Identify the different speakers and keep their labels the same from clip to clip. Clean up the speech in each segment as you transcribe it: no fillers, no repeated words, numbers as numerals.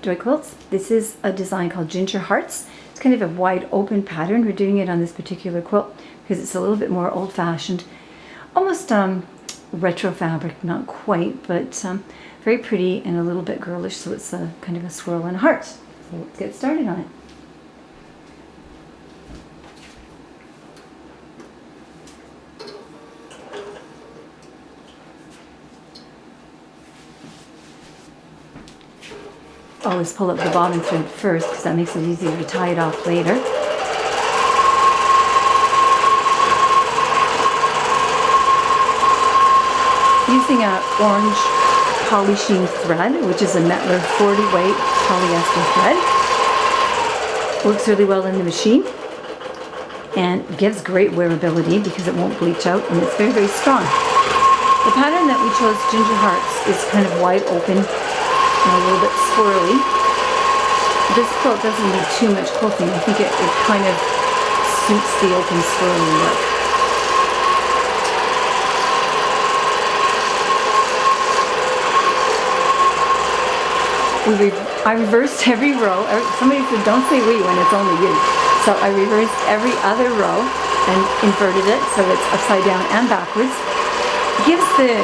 Speaker 1: Joyquilts. This is a design called Ginger Hearts. It's kind of a wide open pattern. We're doing it on this particular quilt because it's a little bit more old-fashioned, almost retro fabric, not quite, but very pretty and a little bit girlish, so it's a kind of a swirl and a heart. So let's get started on it. Always pull up the bobbin thread first because that makes it easier to tie it off later. Using an orange polysheen thread, which is a Mettler 40 weight polyester thread. Works really well in the machine and gives great wearability because it won't bleach out and it's very, very strong. The pattern that we chose, Ginger Hearts, is kind of wide open and a little bit swirly. This quilt doesn't need too much quilting. I think it kind of suits the open swirly look. I reversed every row. Somebody said don't say we when it's only you. So I reversed every other row and inverted it so it's upside down and backwards. It gives the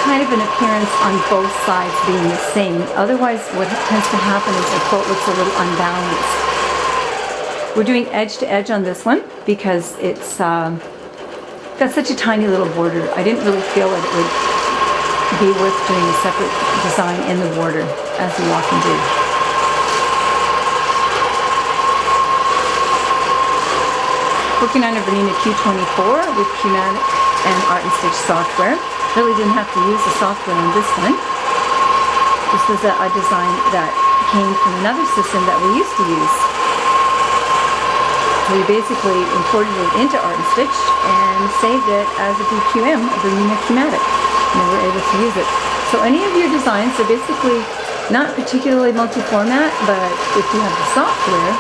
Speaker 1: kind of an appearance on both sides being the same. Otherwise, what tends to happen is the quilt looks a little unbalanced. We're doing edge to edge on this one because it's got such a tiny little border. I didn't really feel that it would be worth doing a separate design in the border, as we often do. Working on a Bernina Q24 with Quilting and Art and Stitch software. Really didn't have to use the software on this one. This was a design that came from another system that we used to use. So we basically imported it into Art and Stitch and saved it as a BQM, a Bernina Q24, and we were able to use it. So any of your designs are basically not particularly multi-format, but if you have the software,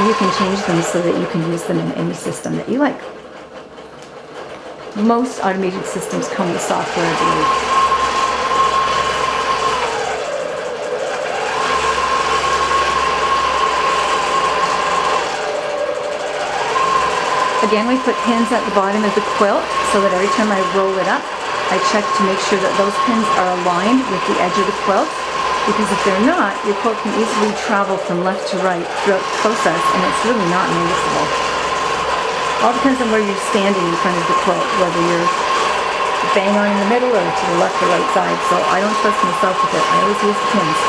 Speaker 1: you can change them so that you can use them in any system that you like. Most automated systems come with software, I believe. Again, we put pins at the bottom of the quilt so that every time I roll it up, I check to make sure that those pins are aligned with the edge of the quilt, because if they're not, your quilt can easily travel from left to right throughout the process, and it's really not noticeable. All depends on where you're standing in front of the quilt, whether you're bang on in the middle or to the left or right side. So I don't trust myself with it. I always use the pins.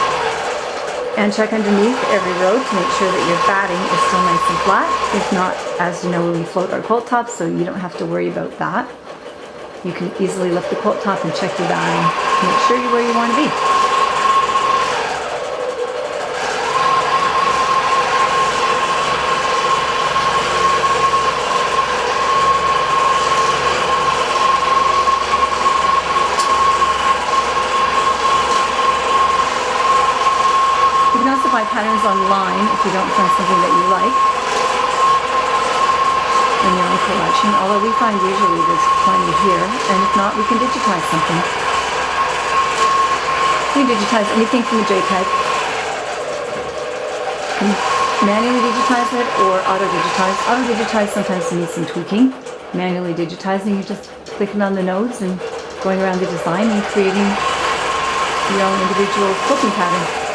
Speaker 1: And check underneath every row to make sure that your batting is still nice and flat. If not, as you know, we float our quilt tops, so you don't have to worry about that. You can easily lift the quilt top and check your batting to make sure you're where you want to be. You can also buy patterns online if you don't find something that you like in your own collection, although we find usually there's plenty here, and if not, we can digitize something. You can digitize anything from a JPEG. You can manually digitize it or auto-digitize. Auto-digitize sometimes needs some tweaking. Manually digitizing, you're just clicking on the nodes and going around the design and creating your own individual quilting pattern.